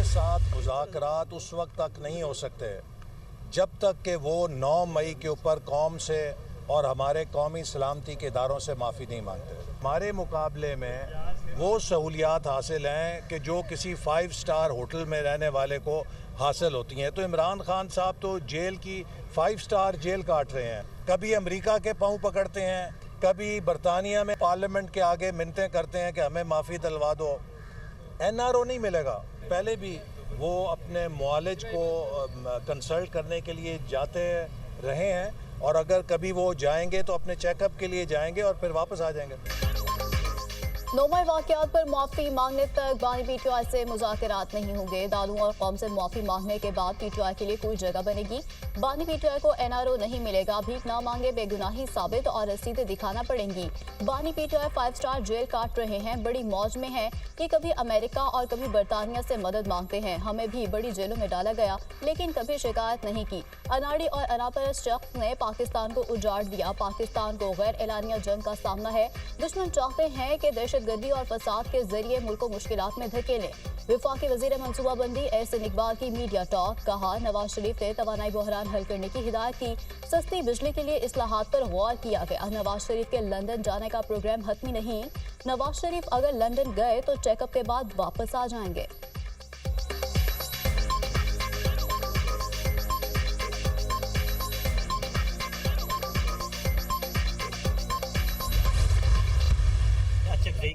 साथ मुज़ाकरात उस वक्त तक नहीं हो सकते जब तक कि वो 9 मई के ऊपर कौम से और हमारे कौमी सलामती के इदारों से माफ़ी नहीं मांगते। हमारे मुकाबले में वो सहूलियात हासिल हैं कि जो किसी 5 स्टार होटल में रहने वाले को हासिल होती हैं। तो इमरान खान साहब तो जेल की 5 स्टार जेल काट रहे हैं, कभी अमेरिका के पाँव पकड़ते हैं, कभी बरतानिया में पार्लियामेंट के आगे मिन्नतें करते हैं कि हमें माफ़ी दिलवा दो। NRO नहीं मिलेगा। पहले भी वो अपने मुआलिज को कंसल्ट करने के लिए जाते रहे हैं और अगर कभी वो जाएंगे तो अपने चेकअप के लिए जाएंगे और फिर वापस आ जाएंगे। 9 मई वाक़यात पर माफ़ी मांगने तक बानी PTI से मुज़ाकरात नहीं होंगे। दारूं और कौम से माफ़ी मांगने के बाद PTI के लिए कोई जगह बनेगी। बानी PTI को NRO नहीं मिलेगा। भीख ना मांगे बेगुनाही साबित और रसीदें दिखाना पड़ेंगी। बानी PTI 5 स्टार जेल काट रहे हैं, बड़ी मौज में है कि कभी अमेरिका और कभी बरतानिया से मदद मांगते हैं। हमें भी बड़ी जेलों में डाला गया लेकिन कभी शिकायत नहीं की। अनाड़ी और अनापरस्त शख्स ने पाकिस्तान को उजाड़ दिया। पाकिस्तान को गैर एलानिया जंग का सामना है। दुश्मन चाहते हैं कि दहशतगर्दी और फसाद के जरिए मुल्क को मुश्किलात में धकेलें। वफाकी वजीर मनसूबाबंदी एहसन इकबाल की मीडिया टॉक। कहा, नवाज शरीफ ने तवानाई बहरान हल करने की हिदायत की। सस्ती बिजली के लिए इस्लाहात पर गौर किया गया। नवाज शरीफ के लंदन जाने का प्रोग्राम हतमी नहीं। नवाज शरीफ अगर लंदन गए तो चेकअप के बाद वापस आ जाएंगे।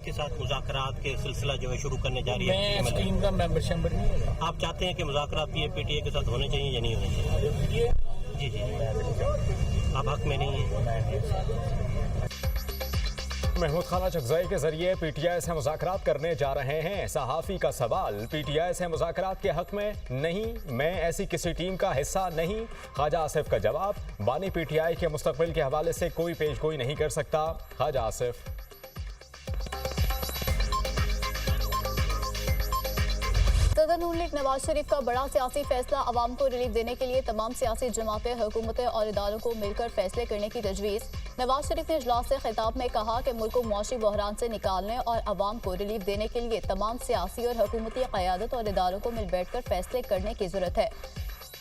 के साथ मुज़ाकरात के सिलसिला जो है शुरू करने जा रही है। मैं टीम का मेंबर नहीं है। आप चाहते हैं कि मुज़ाकरात PTI के साथ होने चाहिए या नहीं होने चाहिए? जी जी, आप हक में नहीं है। महमूद खान चकज़ई के जरिए PTI से मुज़ाकरात करने जा रहे हैं। सहाफ़ी का सवाल, PTI से मुज़ाकरात के हक में नहीं, मैं ऐसी किसी टीम का हिस्सा नहीं। ख्वाजा आसिफ का जवाब, बानी PTI के मुस्तक़बिल के हवाले से कोई पेशगोई नहीं कर सकता। ख्वाजा आसिफ। सदर नून लीग नवाज शरीफ का बड़ा सियासी फैसला, अवाम को रिलीफ देने के लिए तमाम सियासी जमातें, हुकूमतें और इदारों को मिलकर फैसले करने की तजवीज़। नवाज शरीफ ने इजलास से खिताब में कहा कि मुल्क को मुआशी बहरान से निकालने और अवाम को रिलीफ देने के लिए तमाम सियासी और हुकूमती क़यादत और इदारों को मिल बैठ कर फैसले करने की ज़रूरत है।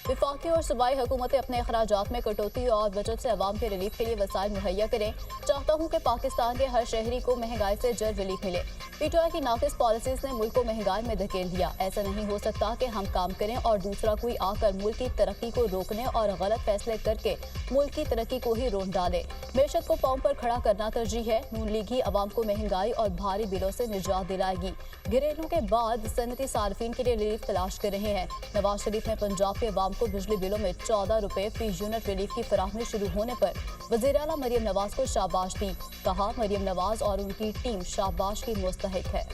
विफाकी और सूबाई हुकूमतें अपने अखराजात में कटौती और बजट से अवाम के रिलीफ के लिए वसाइल मुहैया करें। चाहता हूँ कि पाकिस्तान के हर शहरी को महंगाई से जल्द रिलीफ मिले। PTI की नाकिस पॉलिसीज ने मुल्क को महंगाई में धकेल दिया। ऐसा नहीं हो सकता कि हम काम करें और दूसरा कोई आकर मुल्क की तरक्की को रोकने और गलत फैसले करके मुल्क की तरक्की को ही रोक डाले। मैशत को पांव पर खड़ा करना तरजीह है। नून लीग ही अवाम को महंगाई और भारी बिलों से निजात दिलाएगी। घरेलू के बाद सनती सार्फिन के लिए रिलीफ तलाश कर रहे हैं। नवाज शरीफ ने पंजाब के अवाम को बिजली बिलों में 14 रुपए फी यूनिट रिलीफ की फराहमी शुरू होने पर वज़ीर आला मरियम नवाज को शाबाश दी। कहा, मरियम नवाज और उनकी टीम शाबाश की मुस्तहिक है।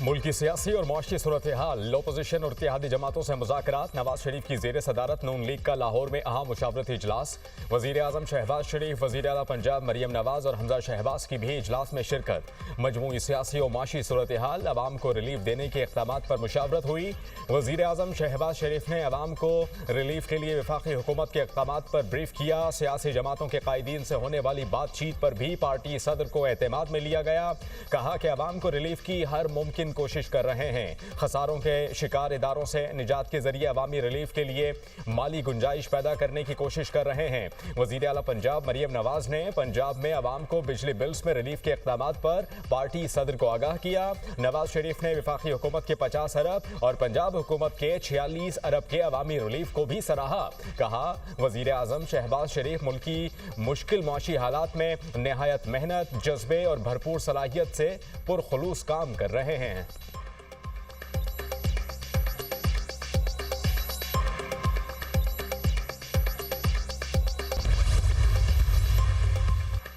मुल्क की सियासी और मुआशी सूरत हाल, अपोजिशन और इत्तेहादी जमातों से मुज़ाकरात। नवाज शरीफ की ज़ेर सदारत नून लीग का लाहौर में अहम मुशावरती इजलास। वज़ीर आज़म शहबाज शरीफ, वज़ीर आला पंजाब मरियम नवाज और हमजा शहबाज की भी इजलास में शिरकत। मजमूई सियासी और मुआशी सूरत हाल, अवाम को रिलीफ देने के इक़दाम पर मुशावरत हुई। वज़ीर आज़म शहबाज शरीफ ने अवाम को रिलीफ के लिए वफाकी हुकूमत के इक़दाम पर ब्रीफ किया। सियासी जमातों के कायदीन से होने वाली बातचीत पर भी पार्टी सदर को एतमाद में लिया गया। कहा कि अवाम को रिलीफ की हर मुमकिन कोशिश कर रहे हैं। खसारों के शिकार इदारों से निजात के जरिए अवामी रिलीफ के लिए माली गुंजाइश पैदा करने की कोशिश कर रहे हैं। वज़ीर आला पंजाब मरियम नवाज ने पंजाब में अवाम को बिजली बिल्स में रिलीफ के इक़दामात पर पार्टी सदर को आगाह किया। नवाज शरीफ ने वफाकी हुकूमत के 50 अरब और पंजाब हुकूमत के 46 अरब के अवामी रिलीफ को भी सराहा। कहा, वज़ीर आज़म शहबाज शरीफ मुल्क की मुश्किल मुआशी हालात में नहायत मेहनत, जज्बे और भरपूर सलाहियत से पुरखुलूस काम कर रहे हैं।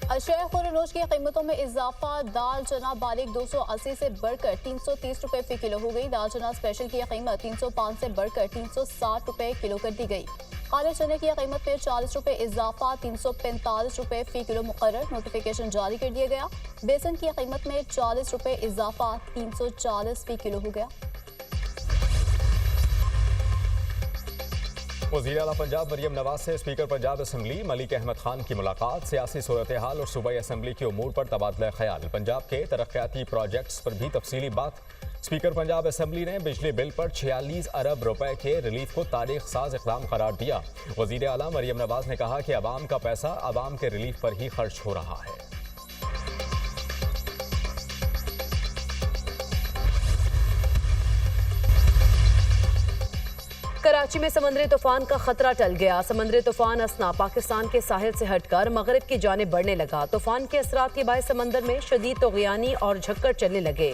अशिया खुरानोश की कीमतों में इजाफा। दाल चना बालिग 280 से बढ़कर 330 रुपए फी किलो हो गई। दाल चना स्पेशल की कीमत 305 से बढ़कर 360 रुपए किलो कर दी गई। काले चने की कीमत में 40 रुपए इजाफा, 345 रुपए फी किलो मुकर्रर। नोटिफिकेशन जारी कर दिया गया। बेसन की कीमत में 40 रुपए इजाफा, 340 फी किलो हो गया। वज़ीर आला पंजाब मरियम नवाज से स्पीकर पंजाब असम्बली मलिक अहमद खान की मुलाकात, सियासी सूरत हाल और सूबाई असम्बली के उमूर पर तबादला ख्याल, पंजाब के तरक्याती प्रोजेक्ट्स पर भी तफसीली बात। स्पीकर पंजाब असम्बली ने बिजली बिल पर 46 अरब रुपए के रिलीफ को तारीख साज इक़दाम करार दिया। वज़ीर आला मरियम नवाज ने कहा कि अवाम का पैसा अवाम के रिलीफ पर ही खर्च हो रहा है। कराची में समंदरी तूफान का खतरा टल गया। समंदरी तूफान असना पाकिस्तान के साहिल से हटकर मगरिब की जानिब बढ़ने लगा। तूफान के असरात के बायस समंदर में शदीद तोग़यानी और झक्कड़ चलने लगे।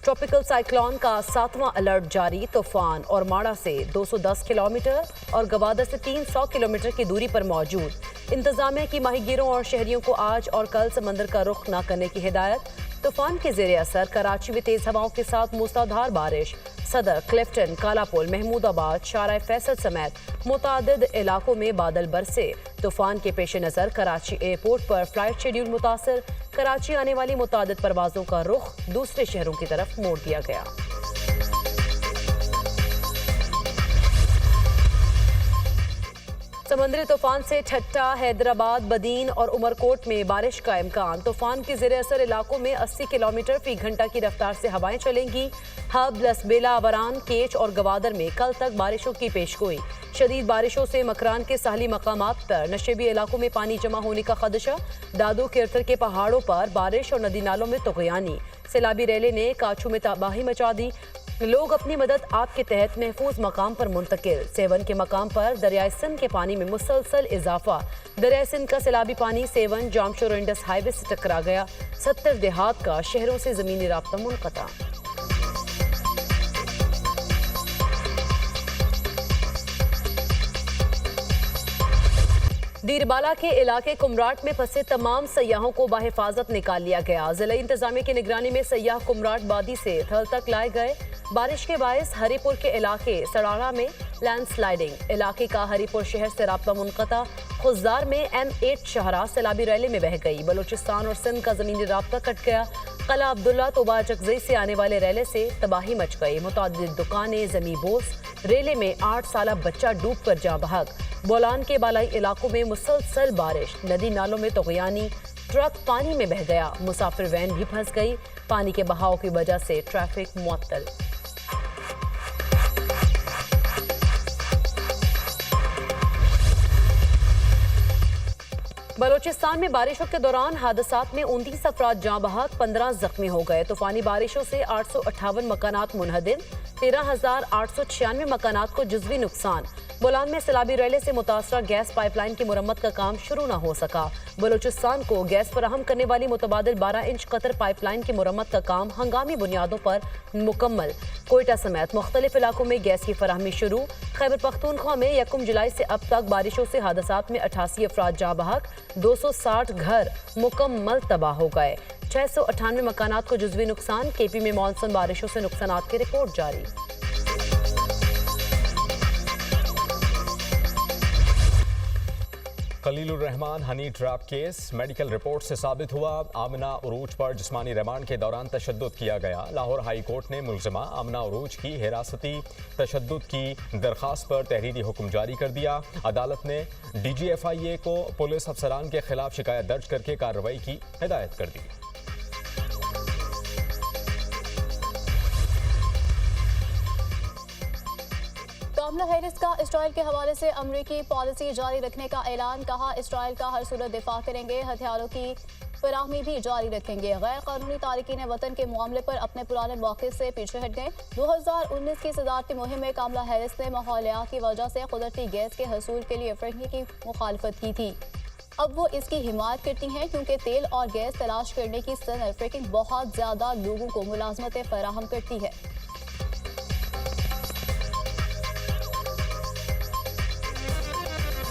ट्रॉपिकल साइक्लोन का 7वां अलर्ट जारी। तूफान और माड़ा से 210 किलोमीटर और गवादर से 300 किलोमीटर की दूरी पर मौजूद। इंतजामिया की माहीगीरों और शहरियों को आज और कल समंदर का रुख न करने की हिदायत। तूफान के ज़ेरे असर कराची में तेज हवाओं के साथ मूसलाधार बारिश। सदर, क्लिफ्टन, कालापुल, महमूदाबाद, शाराय फैसल समेत मुतादिद इलाकों में बादल बरसे। तूफान के पेश नज़र कराची एयरपोर्ट पर फ्लाइट शेड्यूल मुतासर। कराची आने वाली मुतादिद परवाजों का रुख दूसरे शहरों की तरफ मोड़ दिया गया। समंदरी तूफान से ठट्टा, हैदराबाद, बदीन और उमरकोट में बारिश का इम्कान। तूफान के ज़ेरे असर इलाकों में 80 किलोमीटर फी घंटा की रफ्तार से हवाएं चलेंगी। हब, लसबेला, वरान, केच और गवादर में कल तक बारिशों की पेशगोई। शदीद बारिशों से मकरान के साहली मकामात पर नशेबी इलाकों में पानी जमा होने का खदशा। दादू केरथर के पहाड़ों पर बारिश और नदी नालों में तोग़यानी। सैलाबी रैले ने काछू में तबाही मचा दी। लोग अपनी मदद आप के तहत महफूज मकाम पर मुंतकिल। सेवन के मकाम पर दरियाए सिंध के पानी में मुसलसल इजाफा। दरियाए सिंध का सैलाबी पानी सेवन जामशोर इंडस हाईवे से टकरा गया। 70 देहात का शहरों से जमीनी राब्ता मुनक़ता। डीरबाला के इलाके कुमराट में फंसे तमाम सयाहों को बाहिफाजत निकाल लिया गया। जिला इंतजामिया की निगरानी में सयाह कुमराट वादी से थल तक लाए गए। बारिश के बायस हरीपुर के इलाके सड़ाड़ा में लैंडस्लाइडिंग। इलाके का हरीपुर शहर से राब्ता मुनक़ता। खुजदार में M8 शहरा सैलाबी रैले में बह गई। बलूचिस्तान और सिंध का जमीनी राब्ता कट गया। कला अब्दुल्ला तोबा चकजई से आने वाले रैले से तबाही मच गई। मुतादिद दुकानें जमी बोस। रेले में 8 साला बच्चा डूब कर जा बहक। बोलान के बालाई इलाकों में मुसलसल बारिश। नदी नालों में तोग़यानी। ट्रक पानी में बह गया। मुसाफिर वैन भी फंस गई। पानी के बहाव की वजह से ट्रैफिक मुअत्तल। बलूचिस्तान में बारिशों के दौरान हादसात में 29 अफराद जाँ बहक, 15 जख्मी हो गए। तूफानी बारिशों से 858 मकानात मुनहदिम, 13,896 मकानात को जुज़वी नुकसान। बोलान में सैलाबी रैले से मुतासरा गैस पाइपलाइन की मुरम्मत का काम शुरू न हो सका। बलूचिस्तान को गैस फराहम करने वाली मुतबादिल 12 इंच कतर पाइपलाइन की मुरम्मत का काम हंगामी बुनियादों पर मुकम्मल। कोयटा समेत मुख्तलिफ इलाकों में गैस की फराहमी शुरू। खैबर पख्तूनख्वा में 1 जुलाई से अब तक बारिशों से हादसात में 88 अफराद जाँ बहक, 260 घर मुकम्मल तबाह हो गए। 698 मकानात को जुज़वी नुकसान। KP में मानसून बारिशों से नुकसानात की रिपोर्ट जारी। Khalilur Rahman honey trap case. Medical report से साबित हुआ आमना उरूज पर जिस्मानी रिमांड के दौरान तशद्दुद किया गया। लाहौर हाई कोर्ट ने मुलजिमा आमना उरूज की हिरासती तशद्दुद की दरख्वास्त पर तहरीरी हुक्म जारी कर दिया। अदालत ने DGFIA को पुलिस अफसरान के खिलाफ शिकायत दर्ज करके कार्रवाई की हिदायत कर दी। कमला हैरिस का इसराइल के हवाले से अमरीकी पॉलिसी जारी रखने का ऐलान। कहा इसराइल का हर सूरत दिफा करेंगे, हथियारों की फराहमी भी जारी रखेंगे। गैर कानूनी तारकीन वतन के मामले पर अपने पुराने मौके से पीछे हट गए। 2019 की सदारती मुहिम में कमला हैरिस ने माहौलियात की वजह से कुदरती गैस के हसूल के लिए फ्रंकी की मुखालफत की थी। अब वो इसकी हिमायत करती हैं क्योंकि तेल और गैस तलाश करने की सनत फ्रैकिंग बहुत ज़्यादा लोगों को मुलाजमतें फराहम करती है।